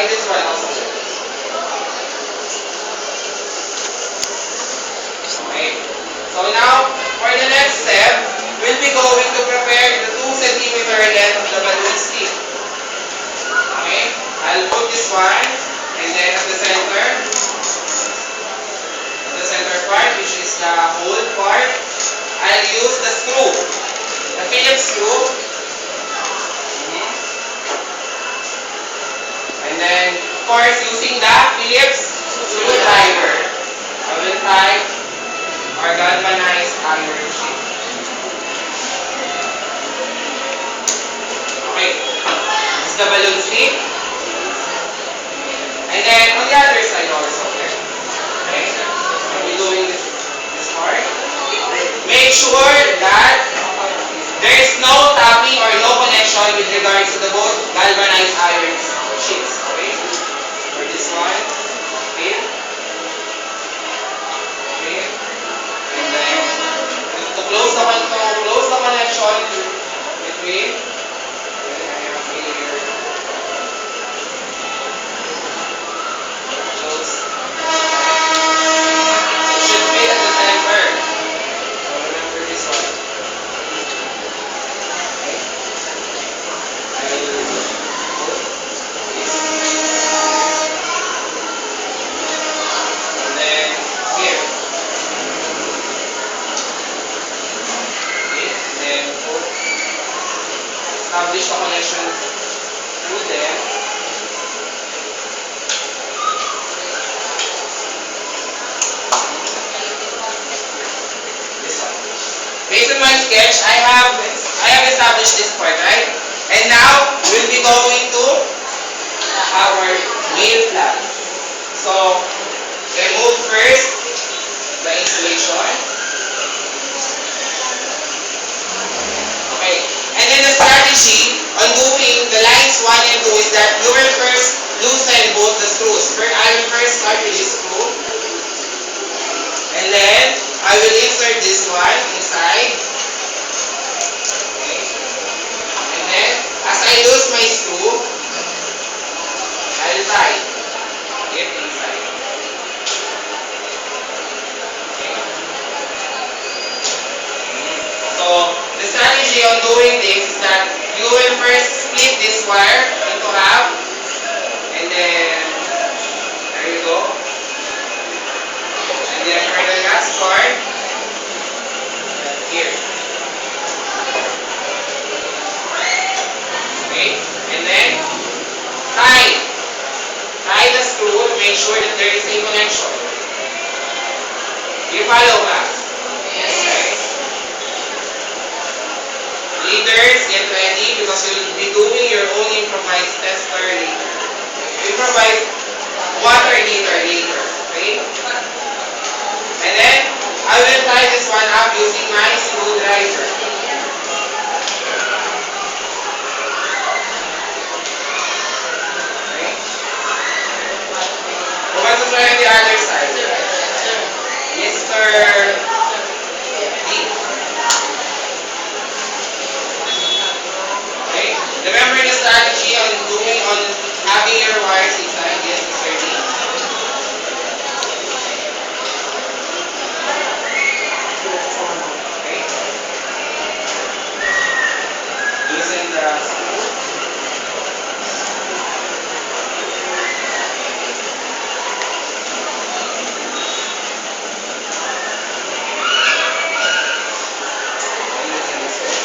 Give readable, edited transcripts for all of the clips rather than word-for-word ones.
Try this one also. Okay. So now, for the next step, we'll be going to prepare the 2 centimeter length of the balloon stick. Okay? I'll put this one, and then at the center part, which is the whole part, I'll use the screw, the Phillips screw. And then, of course, using the Phillips screwdriver, I will tie our galvanized iron sheet. Okay, this is the balloon stick. And then on the other side also, okay, I'll be doing this part. Make sure that there is no tapping or no connection with regards to the both galvanized iron sheets. Okay, for this one, okay, okay, and then to close the connection between. Establish the connection through them. This one. Based on my sketch, I have established this part, right? And now we'll be going to our nail flat. So remove first the insulation. Okay. And then the strategy on doing the lines 1 and 2 is that you will first loosen both the screws. I will first start with this screw. And then I will insert this one inside. Okay. And then as I lose my screw, I'll tie it inside. Okay. So the strategy on doing this is that you will first split this wire into half, and then there you go. And then for the last part, here. Okay, and then tie the screw to make sure that there is a connection. You follow us? Yes. Okay. Leaders, get ready because you'll be doing your own improvised tester later. Improvised water heater later. Okay? And then, I will tie this one up using my screwdriver. Okay? Who wants to try on the other side? Mr. D. Remember the strategy on having your wires inside. Yes, Mr. D. Okay. Loosen the screw.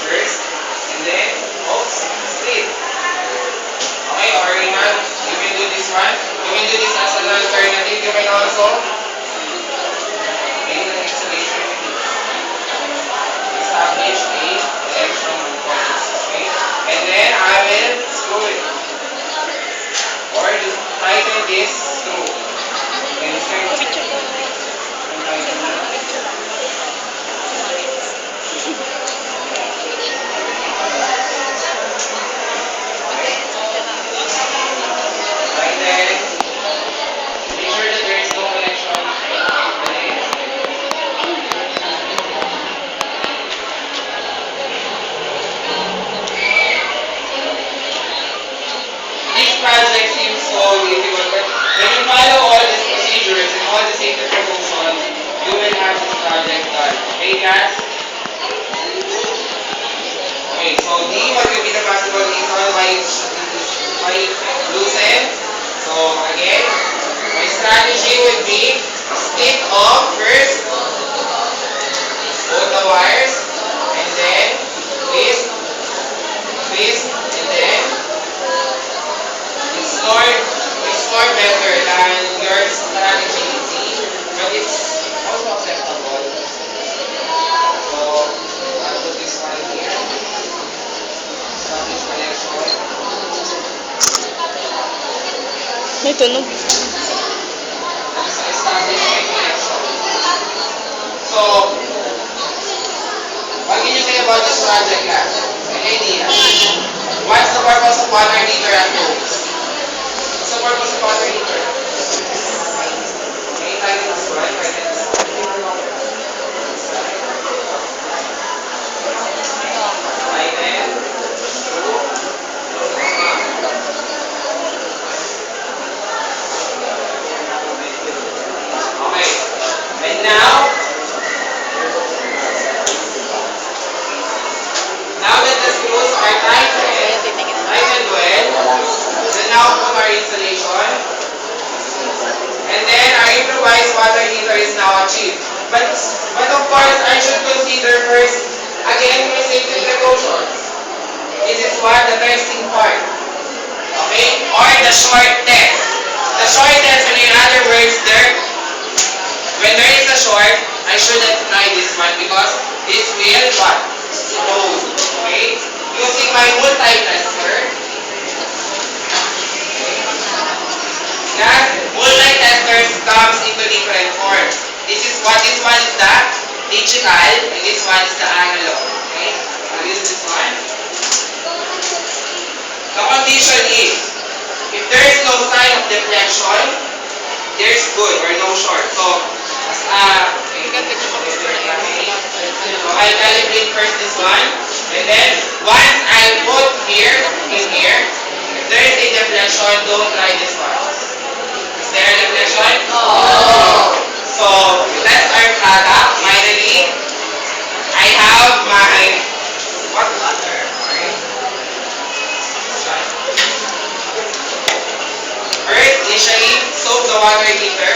First, and then split. Okay, or not, you can do this one. You can do this as an alternative. You can also make an installation with this. Establish a connection on points. Okay? And then I will screw it. Or just tighten this screw. Insert it. And tighten it. Project seems so yan? Okay, so D, what will be the possible reason why loosen? So again, my strategy would be split off first both the wires and then twist, and then explore better than your strategy. See? But it's also acceptable. So I'll put this one here. Establish connection. May tunog. Establish my connection. So, what can you say about this project, class? Any idea? What's the purpose of water heater at home? What's the purpose of water heater? Okay, tighten this one, tighten this one. Tighten. Okay, and now that the screws are tightened well, then now put our installation. And then our improvised water heater is now achieved. But of course, I should consider first, again, my safety precautions. This is what the testing part. Okay? Or the short test. The short test, in other words, when there is a short, I shouldn't try this one because this will what? Explode. Okay? Using my multi-tester. That multi-testers comes into different forms. This one is the digital and this one is the analog. Okay? I'll use this one. The condition is, if there is no sign of deflection, there's good or no short. So, I calibrate first this one, and then once I put here, if there is a deflection, don't try this one. Is there a deflection? No. So that's our product. Finally, I have my what water? First, initially soak the water heater.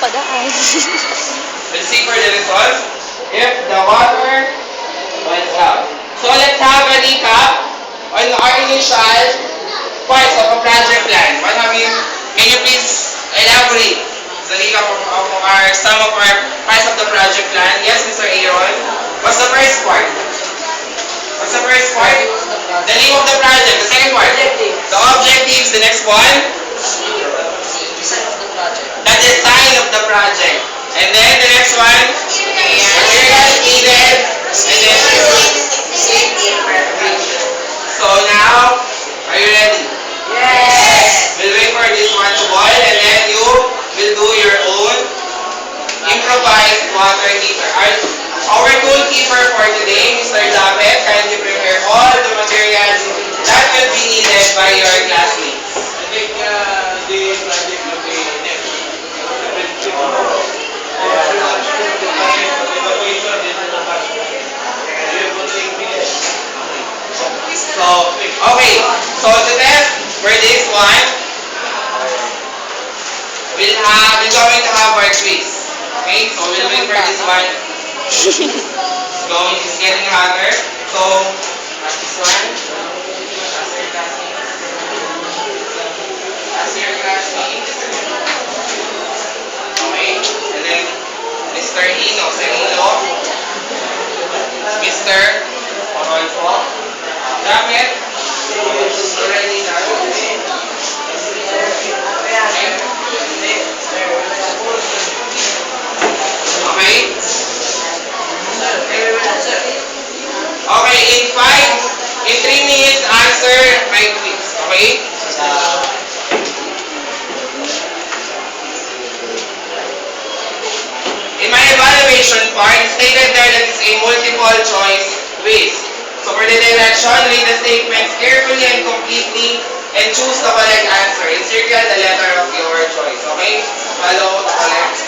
Padaan. Let's see for the result. If the water went up. So let's have a recap on our initial parts of a project plan. Can you please elaborate the recap of some of our parts of the project plan? Yes, Mr. Aaron. What's the first part? What's the first part? The name of the project. The second part? The objectives. The next one? The design of the project. And then the next one? Materials needed. And then so now, are you ready? Yes! We'll wait for this one to boil and then you will do your own improvised water heater. Our goalkeeper for today, Mr. David, kindly prepare all the materials that will be needed by your classmates. I think the project will be next. So, okay. So to test for this one, we're going to have our quiz. Okay, so we'll wait for this one. It's getting hotter. So, this one. Ask your classmate. Okay, and then Mr. Ino, Mr. Rodolfo. Dapat, already done. Okay? Okay, in 3 minutes, answer my quiz. Okay? In my evaluation part, stated there that it's a multiple choice quiz. So for the direction, read the statements carefully and completely and choose the correct answer. Encircle the letter of your choice. Okay? Follow the correct.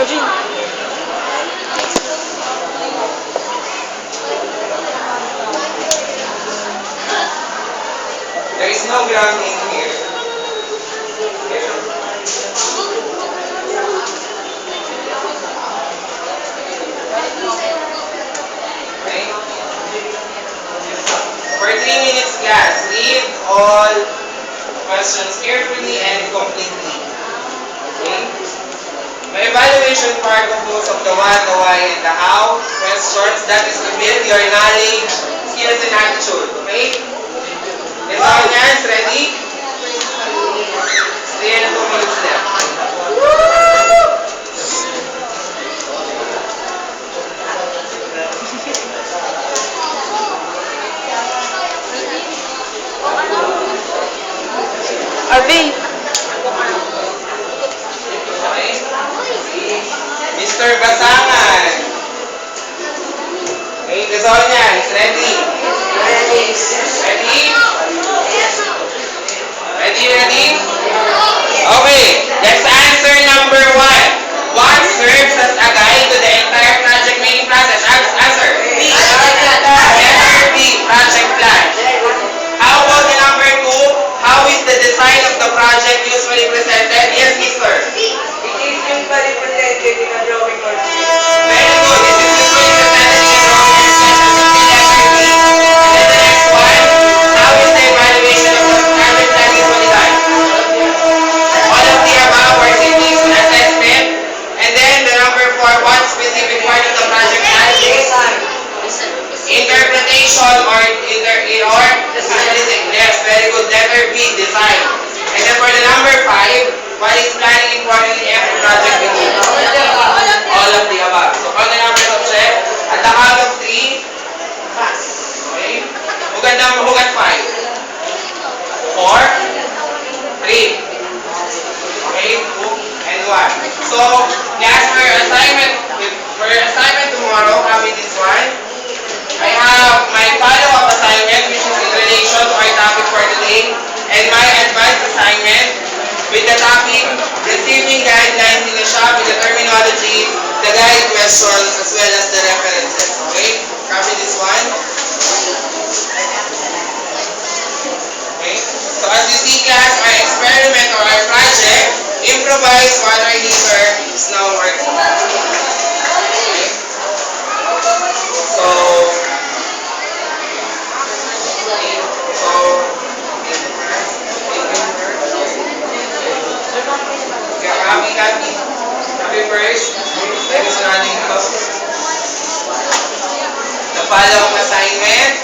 Jin. There is no grounding here. Okay? For 3 minutes class, read all questions carefully and completely. Okay? My evaluation part composed of the what, the why, and the how questions. That is to build your knowledge, skills, and attitude. Okay? Is all hands ready? 3 and 2 minutes left. Arvin. Okay? Mr. Basangan. Okay, that's all niyan. Ready? Ready? Ready? Okay, let's answer number 1. What serves as a guide to the entire project making process? Answer. B. Letter B. Project plan. How about the number 2? How is the design of the project usually presented? Yes, mister. It is usually presented in a drawing or Very good. This is usually presented in a drawing or sketch as in letter B. And then the next one. How is the evaluation of the project plan usually done? All of the above or CP's assessment. And then the number 4. What specific part of the project plan is? Interpretation or analyzing. Yes, very good. Letter B, design. And then for the number 5, what is planning important in every project begin? All of the above. So call the numbers of check. At the count of 3, pass. Okay? Hugat 5. 4, 3. Okay? 2, and 1. So, class, for your assignment tomorrow, kami this one. I have my follow-up assignment which is in relation to our topic for today and my advanced assignment with the topic receiving guidelines in the shop with the terminology, the guide questions as well as the references. Okay? Copy this one. Okay? So as you see class, our experiment or our project, improvised water heater is now working. Okay? So, copy first. Then is running ito. The follow-up assignment,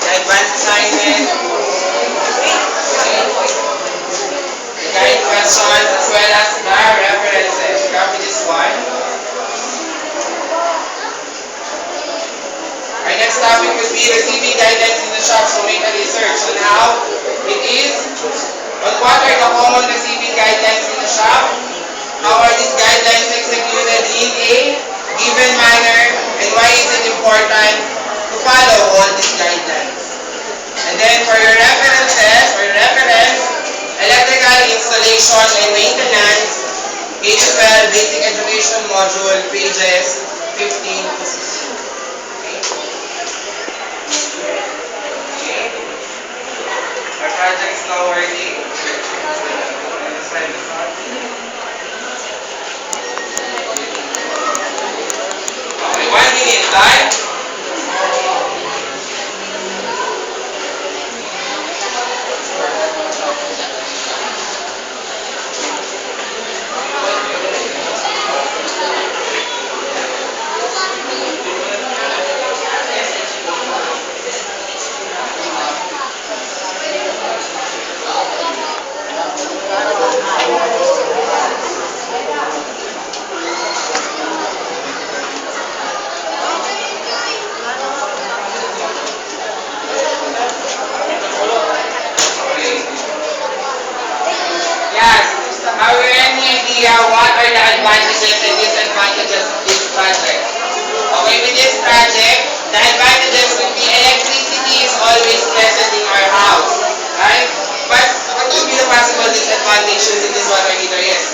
the advanced assignment, the guide questions as well as the references. Copy this one. Our next topic will be receiving guidelines in the shop, so make a research on how it is, on what are the common receiving guidelines in the shop, how are these guidelines executed in a given manner, and why is it important to follow all these guidelines. And then for your references, electrical installation and maintenance, H12 Basic Education Module, pages 15 to 16. Our project is now working. Okay, 1 minute, done? What are the advantages and disadvantages of this project? Okay, with this project, the advantages would be electricity is always present in our house, right? But what would be the possible disadvantages in this water heater? Yes.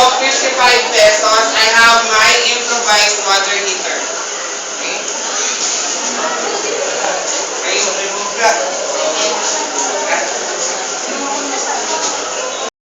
of 55 pesos, I have my improvised water heater. Okay? Okay?